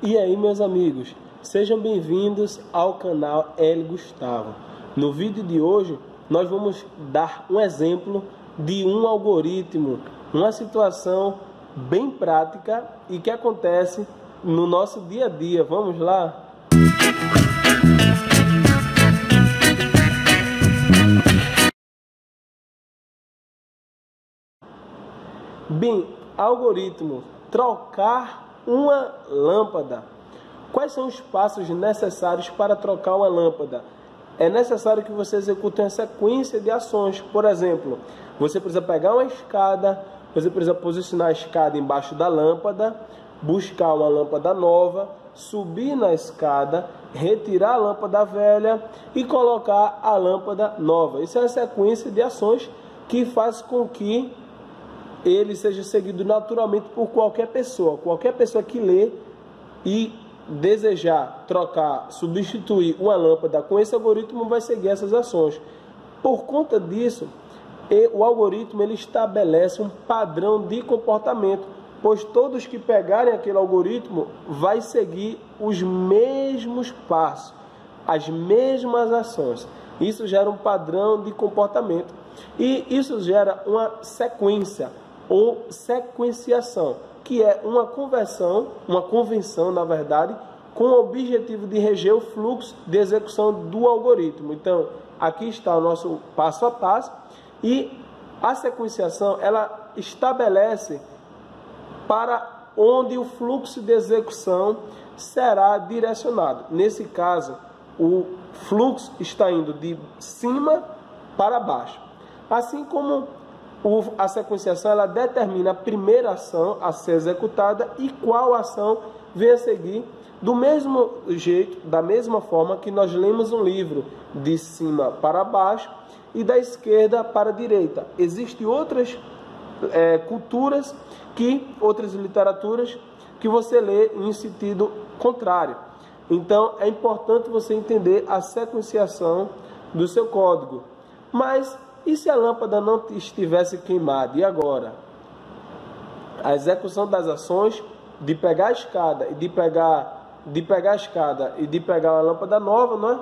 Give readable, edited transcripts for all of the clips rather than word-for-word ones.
E aí, meus amigos, sejam bem-vindos ao canal L Gustavo. No vídeo de hoje, nós vamos dar um exemplo de um algoritmo, uma situação bem prática e que acontece no nosso dia a dia. Vamos lá? Bem, algoritmo, trocar uma lâmpada. Quais são os passos necessários para trocar uma lâmpada? É necessário que você execute uma sequência de ações. Por exemplo, você precisa pegar uma escada, você precisa posicionar a escada embaixo da lâmpada, buscar uma lâmpada nova, subir na escada, retirar a lâmpada velha e colocar a lâmpada nova. Isso é uma sequência de ações que faz com que ele seja seguido naturalmente por qualquer pessoa. Qualquer pessoa que lê e desejar trocar, substituir uma lâmpada com esse algoritmo vai seguir essas ações. Por conta disso, o algoritmo ele estabelece um padrão de comportamento, pois todos que pegarem aquele algoritmo vai seguir os mesmos passos, as mesmas ações. Isso gera um padrão de comportamento e isso gera uma sequência ou sequenciação, que é uma convenção, na verdade, com o objetivo de reger o fluxo de execução do algoritmo. Então, aqui está o nosso passo a passo e a sequenciação, ela estabelece para onde o fluxo de execução será direcionado. Nesse caso, o fluxo está indo de cima para baixo. Assim como a sequenciação ela determina a primeira ação a ser executada e qual ação vem a seguir, do mesmo jeito, da mesma forma que nós lemos um livro de cima para baixo e da esquerda para a direita. Existem outras culturas, outras literaturas que você lê em sentido contrário. Então é importante você entender a sequenciação do seu código. Mas e se a lâmpada não estivesse queimada? E agora? A execução das ações de pegar a escada e de pegar a lâmpada nova, né,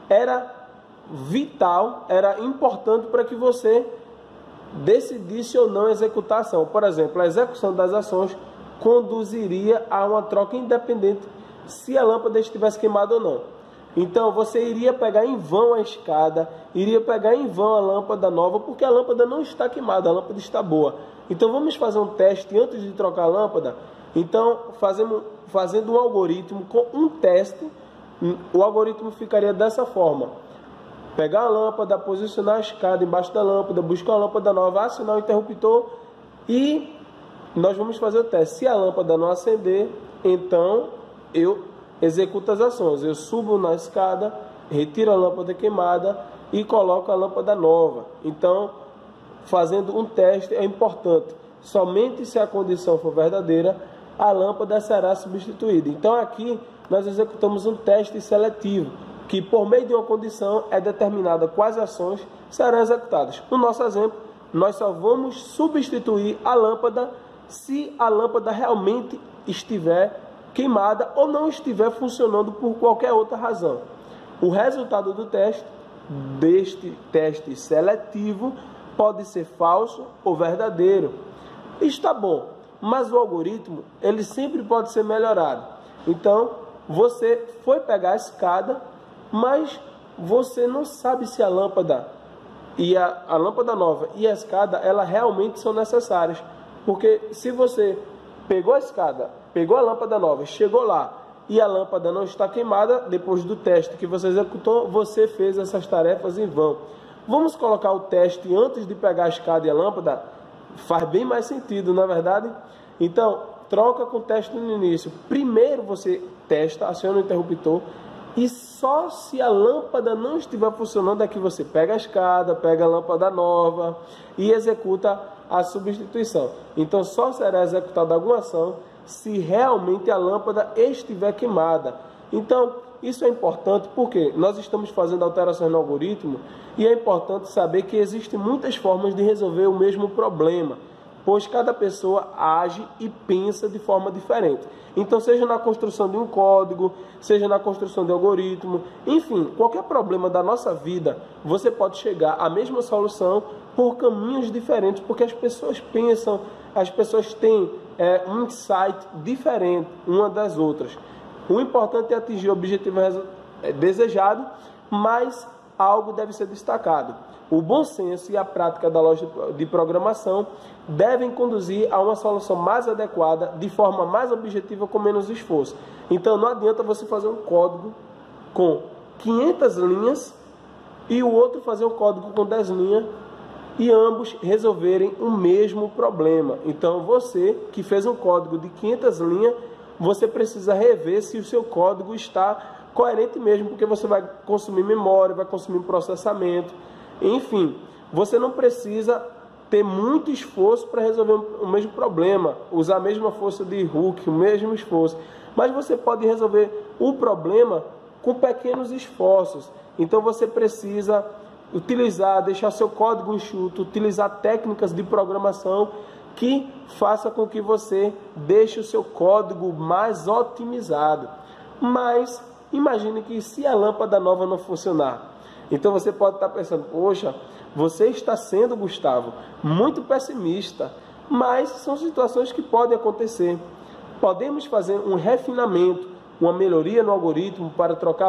era vital, era importante para que você decidisse ou não executar a ação. Por exemplo, a execução das ações conduziria a uma troca independente se a lâmpada estivesse queimada ou não. Então você iria pegar em vão a escada, iria pegar em vão a lâmpada nova, porque a lâmpada não está queimada, a lâmpada está boa. Então vamos fazer um teste antes de trocar a lâmpada. Então fazendo um algoritmo com um teste, o algoritmo ficaria dessa forma: pegar a lâmpada, posicionar a escada embaixo da lâmpada, buscar a lâmpada nova, acionar o interruptor e nós vamos fazer o teste. Se a lâmpada não acender, então eu executo as ações. Eu subo na escada, retiro a lâmpada queimada e coloco a lâmpada nova. Então, fazendo um teste é importante. Somente se a condição for verdadeira, a lâmpada será substituída. Então, aqui nós executamos um teste seletivo, que por meio de uma condição é determinada quais ações serão executadas. No nosso exemplo, nós só vamos substituir a lâmpada se a lâmpada realmente estiver queimada ou não estiver funcionando por qualquer outra razão. O resultado do teste, deste teste seletivo, pode ser falso ou verdadeiro. Está bom, mas o algoritmo ele sempre pode ser melhorado. Então, você foi pegar a escada, mas você não sabe se a lâmpada e a lâmpada nova e a escada ela realmente são necessárias. Porque se você pegou a escada, pegou a lâmpada nova, chegou lá e a lâmpada não está queimada, depois do teste que você executou, você fez essas tarefas em vão. Vamos colocar o teste antes de pegar a escada e a lâmpada? Faz bem mais sentido, não é verdade? Então, troca com o teste no início. Primeiro você testa, aciona o interruptor e só se a lâmpada não estiver funcionando é que você pega a escada, pega a lâmpada nova e executa a substituição. Então só será executada alguma ação se realmente a lâmpada estiver queimada. Então isso é importante porque nós estamos fazendo alterações no algoritmo e é importante saber que existem muitas formas de resolver o mesmo problema. pois cada pessoa age e pensa de forma diferente. Então, seja na construção de um código, seja na construção de algoritmo, enfim, qualquer problema da nossa vida, você pode chegar à mesma solução por caminhos diferentes, porque as pessoas pensam, as pessoas têm um insight diferente uma das outras. O importante é atingir o objetivo desejado, mas algo deve ser destacado. O bom senso e a prática da lógica de programação devem conduzir a uma solução mais adequada, de forma mais objetiva, com menos esforço. Então, não adianta você fazer um código com 500 linhas e o outro fazer um código com 10 linhas e ambos resolverem o mesmo problema. Então, você que fez um código de 500 linhas, você precisa rever se o seu código está coerente mesmo, porque você vai consumir memória, vai consumir processamento. Enfim, você não precisa ter muito esforço para resolver o mesmo problema, usar a mesma força de Hooke, o mesmo esforço. Mas você pode resolver o problema com pequenos esforços. Então você precisa deixar seu código enxuto, utilizar técnicas de programação que faça com que você deixe o seu código mais otimizado. Mas imagine que se a lâmpada nova não funcionar, então você pode estar pensando, poxa, você está sendo, Gustavo, muito pessimista, mas são situações que podem acontecer. Podemos fazer um refinamento, uma melhoria no algoritmo para trocar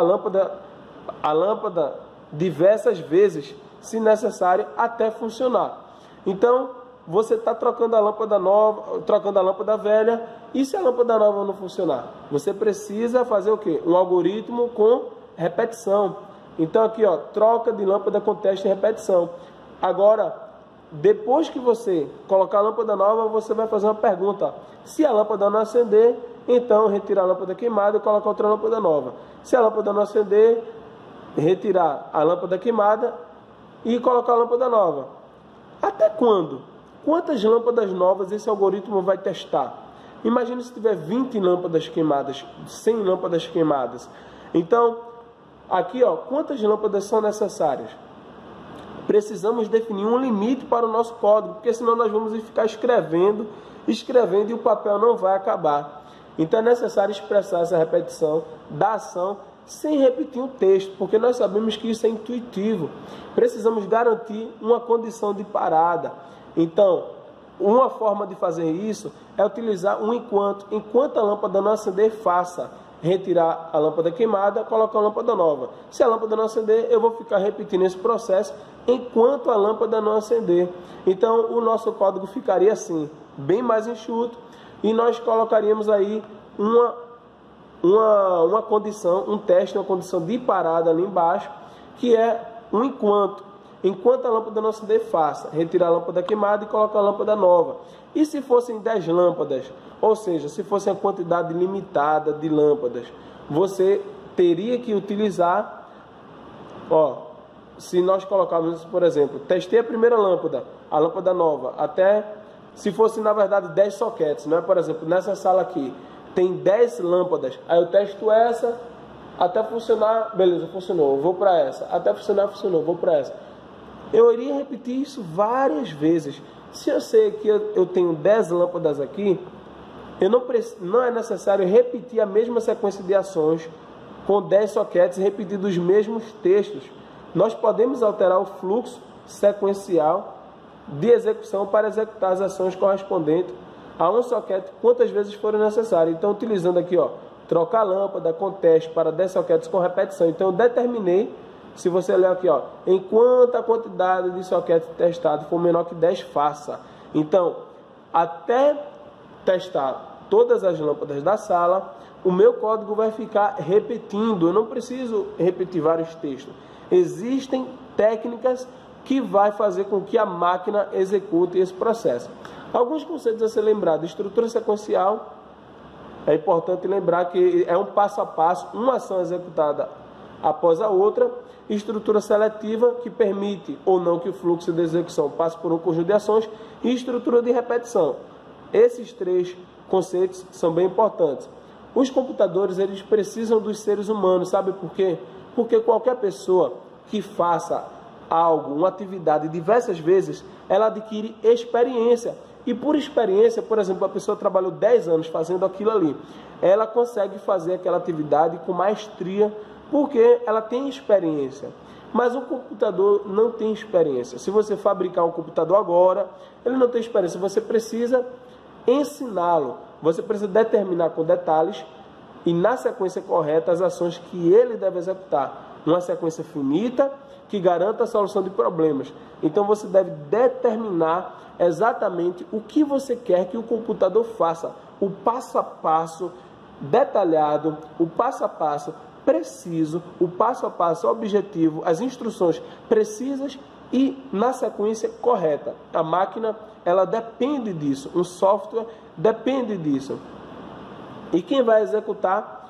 a lâmpada diversas vezes, se necessário, até funcionar. Então, você está trocando a lâmpada nova, trocando a lâmpada velha, e se a lâmpada nova não funcionar? Você precisa fazer o quê? Um algoritmo com repetição. Então aqui, ó, troca de lâmpada com teste e repetição. Agora, depois que você colocar a lâmpada nova, você vai fazer uma pergunta. Se a lâmpada não acender, então retirar a lâmpada queimada e colocar outra lâmpada nova. Se a lâmpada não acender, retirar a lâmpada queimada e colocar a lâmpada nova. Até quando? Quantas lâmpadas novas esse algoritmo vai testar? Imagine se tiver 20 lâmpadas queimadas, 100 lâmpadas queimadas. Então, aqui, ó, quantas lâmpadas são necessárias? Precisamos definir um limite para o nosso código, porque senão nós vamos ficar escrevendo e o papel não vai acabar. Então é necessário expressar essa repetição da ação sem repetir o texto, porque nós sabemos que isso é intuitivo. Precisamos garantir uma condição de parada. Então, uma forma de fazer isso é utilizar um enquanto a lâmpada não acender, faça. Retirar a lâmpada queimada, colocar a lâmpada nova. Se a lâmpada não acender, eu vou ficar repetindo esse processo enquanto a lâmpada não acender. Então, o nosso código ficaria assim, bem mais enxuto, e nós colocaríamos aí uma condição, um teste, uma condição de parada ali embaixo, que é um enquanto a lâmpada não acender, faça. Retirar a lâmpada queimada e colocar a lâmpada nova. E se fossem 10 lâmpadas, ou seja, se fosse a quantidade limitada de lâmpadas, você teria que utilizar, ó, se nós colocarmos, por exemplo, testei a primeira lâmpada, a lâmpada nova, até, se fosse na verdade 10 sockets, né? Por exemplo, nessa sala aqui, tem 10 lâmpadas, aí eu testo essa, até funcionar, beleza, funcionou, eu vou para essa, até funcionar, funcionou, vou para essa. Eu iria repetir isso várias vezes. Se eu sei que eu tenho 10 lâmpadas aqui, não é necessário repetir a mesma sequência de ações com 10 sockets, repetindo os mesmos textos. Nós podemos alterar o fluxo sequencial de execução para executar as ações correspondentes a um socket quantas vezes forem necessário. Então, utilizando aqui, ó, trocar a lâmpada com teste para 10 sockets com repetição. Então, eu determinei, se você ler aqui, ó, enquanto a quantidade de sockets testado for menor que 10, faça. Então, até testar todas as lâmpadas da sala, o meu código vai ficar repetindo. Eu não preciso repetir vários textos. Existem técnicas que vai fazer com que a máquina execute esse processo. Alguns conceitos a ser lembrados. Estrutura sequencial, é importante lembrar que é um passo a passo, uma ação executada após a outra. Estrutura seletiva, que permite ou não que o fluxo de execução passe por um conjunto de ações. E estrutura de repetição. Esses três conceitos são bem importantes. Os computadores, eles precisam dos seres humanos, sabe por quê? Porque qualquer pessoa que faça algo, uma atividade diversas vezes, ela adquire experiência. E por experiência, por exemplo, a pessoa trabalhou 10 anos fazendo aquilo ali, ela consegue fazer aquela atividade com maestria, porque ela tem experiência. Mas o computador não tem experiência. Se você fabricar um computador agora, ele não tem experiência. Você precisa ensiná-lo. Você precisa determinar com detalhes e na sequência correta as ações que ele deve executar. Uma sequência finita que garanta a solução de problemas. Então você deve determinar exatamente o que você quer que o computador faça. O passo a passo detalhado, o passo a passo preciso, o passo a passo objetivo, as instruções precisas e na sequência correta. A máquina, ela depende disso, o software depende disso. E quem vai executar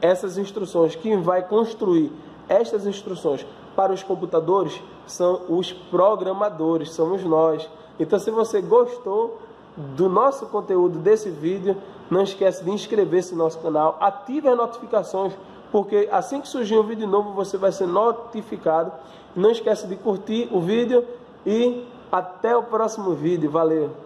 essas instruções, quem vai construir estas instruções para os computadores são os programadores, somos nós. Então, se você gostou do nosso conteúdo, desse vídeo, não esquece de inscrever-se no nosso canal, ative as notificações, porque assim que surgir um vídeo novo, você vai ser notificado. Não esquece de curtir o vídeo e até o próximo vídeo. Valeu!